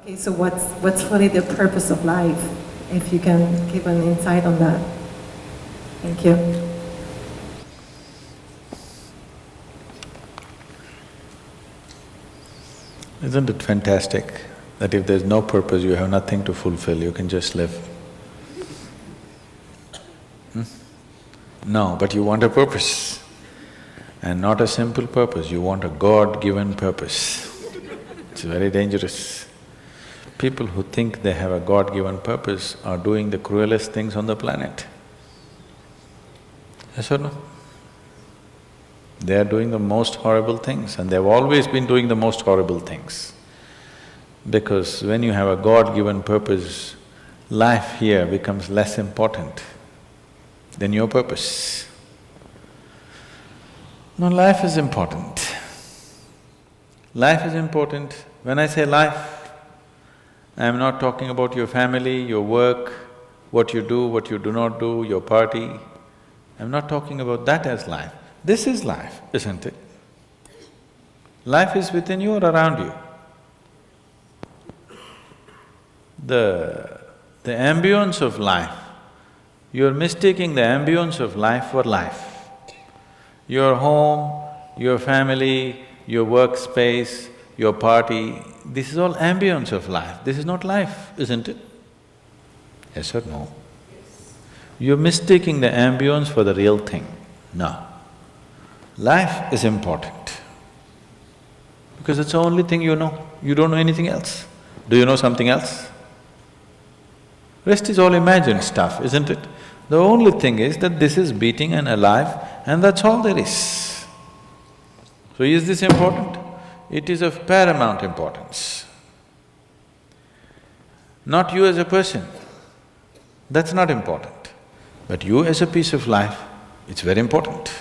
Okay, so what's really the purpose of life? If you can give an insight on that. Thank you. Isn't it fantastic that if there's no purpose, you have nothing to fulfill, you can just live? No, but you want a purpose. And not a simple purpose, you want a God-given purpose. It's very dangerous. People who think they have a God-given purpose are doing the cruelest things on the planet. Yes or no? They are doing the most horrible things, and they've always been doing the most horrible things. Because when you have a God-given purpose, life here becomes less important than your purpose. No, life is important. Life is important. When I say life, I am not talking about your family, your work, what you do not do, your party. I'm not talking about that as life. This is life, isn't it? Life is within you or around you. The ambience of life, you're mistaking the ambience of life for life. Your home, your family, your workspace, your party, this is all ambience of life. This is not life, isn't it? Yes or no? You're mistaking the ambience for the real thing. No. Life is important because it's the only thing you know. You don't know anything else. Do you know something else? Rest is all imagined stuff, isn't it? The only thing is that this is beating and alive and that's all there is. So is this important? It is of paramount importance. Not you as a person, that's not important. But you as a piece of life, it's very important.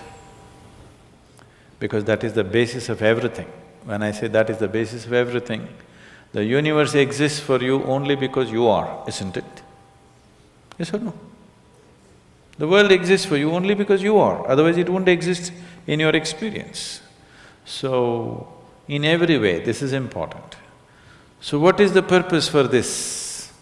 Because that is the basis of everything. When I say that is the basis of everything, the universe exists for you only because you are, isn't it? Yes or no? The world exists for you only because you are, otherwise it wouldn't exist in your experience. So, in every way, this is important. So what is the purpose for this?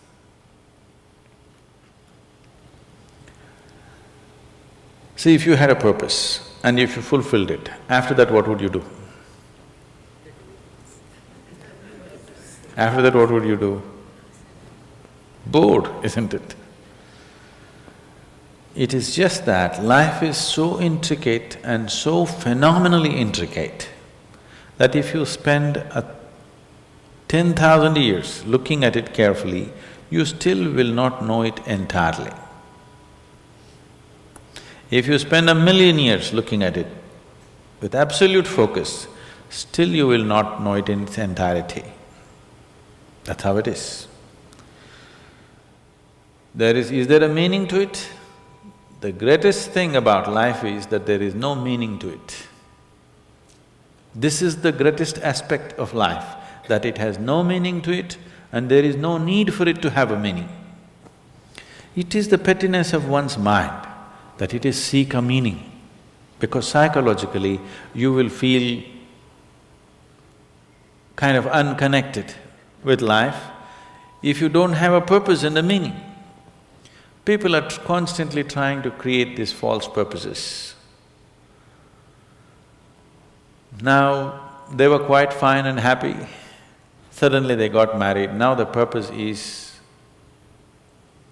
See, if you had a purpose and if you fulfilled it, after that what would you do? After that what would you do? Bored, isn't it? It is just that life is so intricate and so phenomenally intricate that if you spend 10,000 years looking at it carefully, you still will not know it entirely. If you spend 1,000,000 years looking at it with absolute focus, still you will not know it in its entirety. That's how it is. Is there a meaning to it? The greatest thing about life is that there is no meaning to it. This is the greatest aspect of life, that it has no meaning to it and there is no need for it to have a meaning. It is the pettiness of one's mind that it is seek a meaning, because psychologically you will feel kind of unconnected with life if you don't have a purpose and a meaning. People are constantly trying to create these false purposes. Now, they were quite fine and happy, suddenly they got married, now the purpose is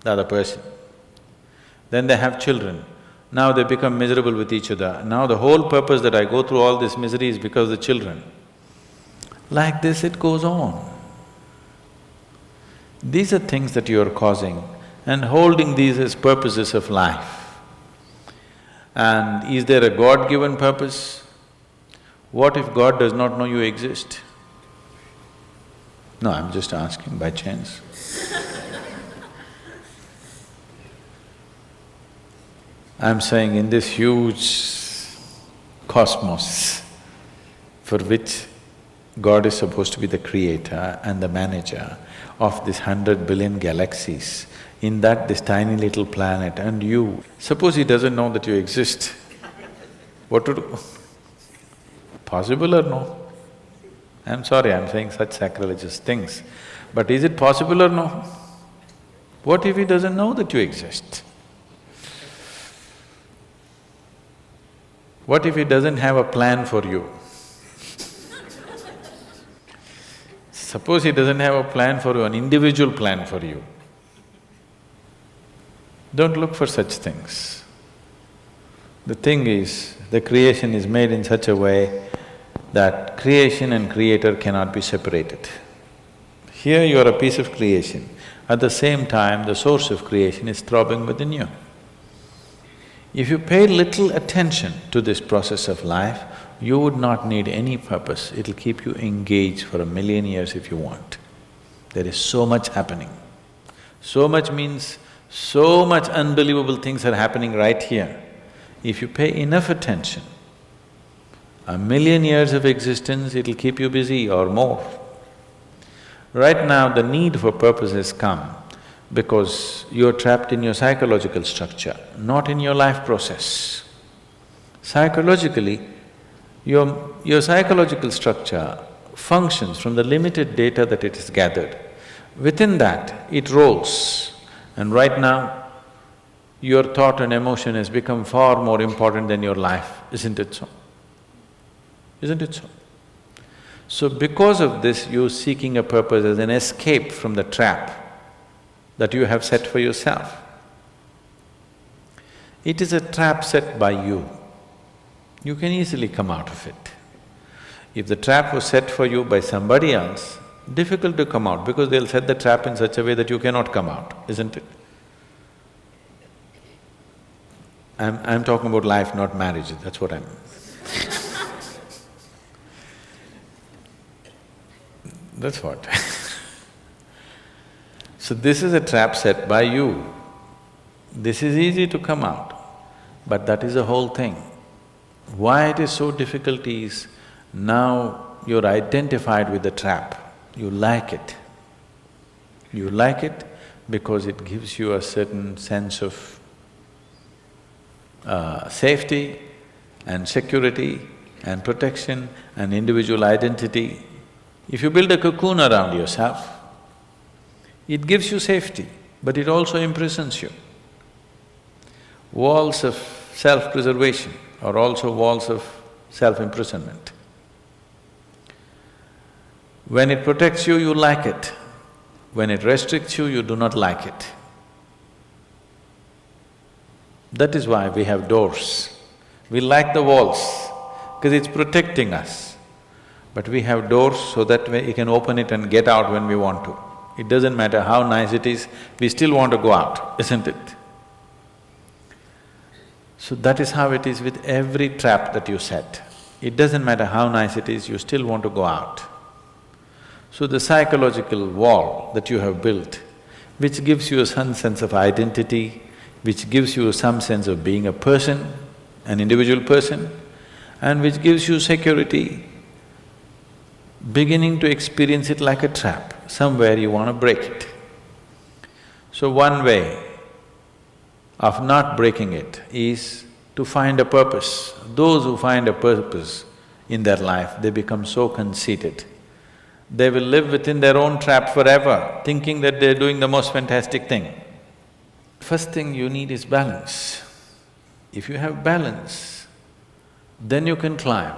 the other person. Then they have children, now they become miserable with each other, now the whole purpose that I go through all this misery is because of the children. Like this it goes on. These are things that you are causing and holding these as purposes of life. And is there a God-given purpose? What if God does not know you exist? No, I'm just asking by chance. I'm saying in this huge cosmos for which God is supposed to be the creator and the manager of this 100 billion galaxies, in that this tiny little planet and you, suppose he doesn't know that you exist, what to do? Possible or no? I'm sorry, I'm saying such sacrilegious things, But is it possible or no? What if he doesn't know that you exist? What if he doesn't have a plan for you? Suppose he doesn't have a plan for you, an individual plan for you. Don't look for such things. The thing is, the creation is made in such a way that creation and creator cannot be separated. Here you are a piece of creation, at the same time the source of creation is throbbing within you. If you pay little attention to this process of life, you would not need any purpose, it'll keep you engaged for 1,000,000 years if you want. There is so much happening. So much means so much unbelievable things are happening right here. If you pay enough attention, 1,000,000 years of existence, it'll keep you busy or more. Right now, the need for purpose has come because you're trapped in your psychological structure, not in your life process. Psychologically, your psychological structure functions from the limited data that it has gathered. Within that, it rolls. And right now, your thought and emotion has become far more important than your life, isn't it so? Isn't it so? So because of this, you're seeking a purpose as an escape from the trap that you have set for yourself. It is a trap set by you. You can easily come out of it. If the trap was set for you by somebody else, difficult to come out because they'll set the trap in such a way that you cannot come out, isn't it? I'm talking about life, not marriage, that's what I'm… That's what. So this is a trap set by you. This is easy to come out, but that is the whole thing. Why it is so difficult is, now you're identified with the trap, you like it. You like it because it gives you a certain sense of safety and security and protection and individual identity. If you build a cocoon around yourself, it gives you safety, but it also imprisons you. Walls of self-preservation are also walls of self-imprisonment. When it protects you, you like it. When it restricts you, you do not like it. That is why we have doors. We like the walls, because it's protecting us. But we have doors so that we can open it and get out when we want to. It doesn't matter how nice it is, we still want to go out, isn't it? So that is how it is with every trap that you set. It doesn't matter how nice it is, you still want to go out. So the psychological wall that you have built, which gives you some sense of identity, which gives you some sense of being a person, an individual person, and which gives you security, beginning to experience it like a trap, somewhere you want to break it. So one way of not breaking it is to find a purpose. Those who find a purpose in their life, they become so conceited. They will live within their own trap forever, thinking that they're doing the most fantastic thing. First thing you need is balance. If you have balance, then you can climb.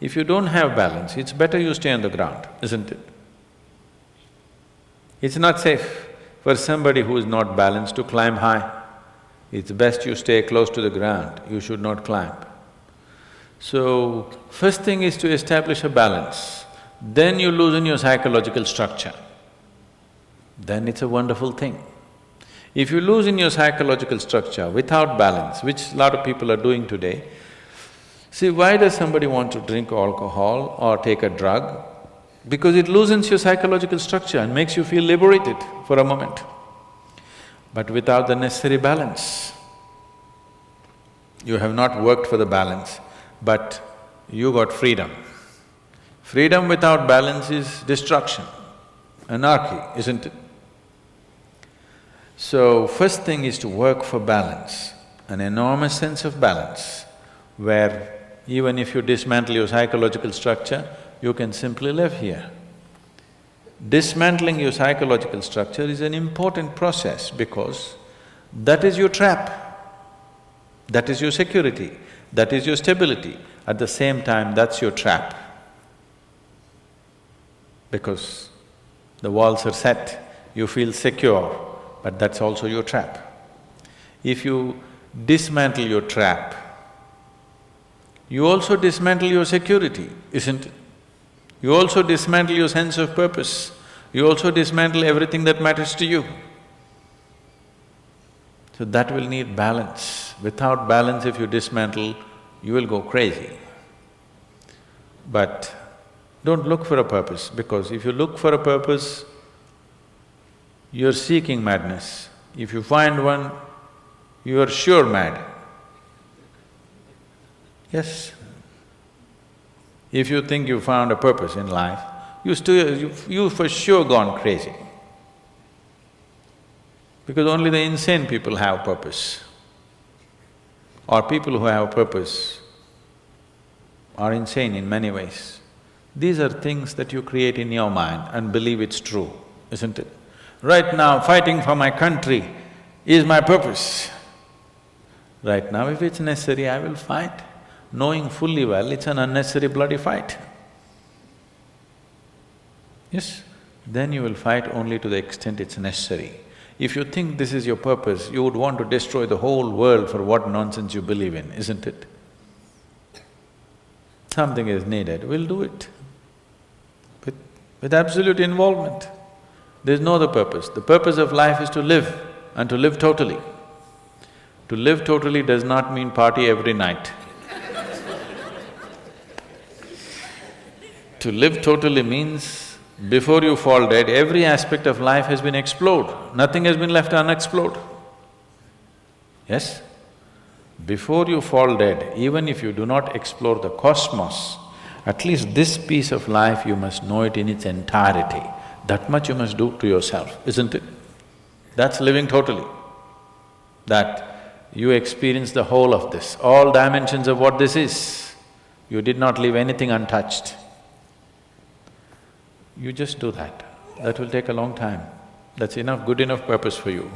If you don't have balance, it's better you stay on the ground, isn't it? It's not safe for somebody who is not balanced to climb high. It's best you stay close to the ground, you should not climb. So, first thing is to establish a balance, then you loosen your psychological structure. Then it's a wonderful thing. If you loosen your psychological structure without balance, which a lot of people are doing today, see, why does somebody want to drink alcohol or take a drug? Because it loosens your psychological structure and makes you feel liberated for a moment. But without the necessary balance, you have not worked for the balance, but you got freedom. Freedom without balance is destruction, anarchy, isn't it? So, first thing is to work for balance, an enormous sense of balance, where even if you dismantle your psychological structure, you can simply live here. dismantling your psychological structure is an important process because that is your trap, that is your security, that is your stability. At the same time, that's your trap. Because the walls are set, you feel secure, but that's also your trap. If you dismantle your trap, you also dismantle your security, isn't it? You also dismantle your sense of purpose, you also dismantle everything that matters to you. So that will need balance. Without balance, if you dismantle, you will go crazy. But don't look for a purpose, because if you look for a purpose, you're seeking madness. If you find one, you are sure mad. Yes. If you think you found a purpose in life, you for sure gone crazy. Because only the insane people have purpose. Or people who have purpose are insane in many ways. These are things that you create in your mind and believe it's true, isn't it? Right now, fighting for my country is my purpose. Right now, if it's necessary, I will fight, knowing fully well it's an unnecessary bloody fight. Yes? Then you will fight only to the extent it's necessary. If you think this is your purpose, you would want to destroy the whole world for what nonsense you believe in, isn't it? Something is needed, we'll do it. With absolute involvement. There's no other purpose. The purpose of life is to live, and to live totally. To live totally does not mean party every night. To live totally means, before you fall dead, every aspect of life has been explored, nothing has been left unexplored. Yes? Before you fall dead, even if you do not explore the cosmos, at least this piece of life you must know it in its entirety. That much you must do to yourself, isn't it? That's living totally. That you experience the whole of this, all dimensions of what this is. You did not leave anything untouched. You just do that. That will take a long time. That's enough, good enough purpose for you.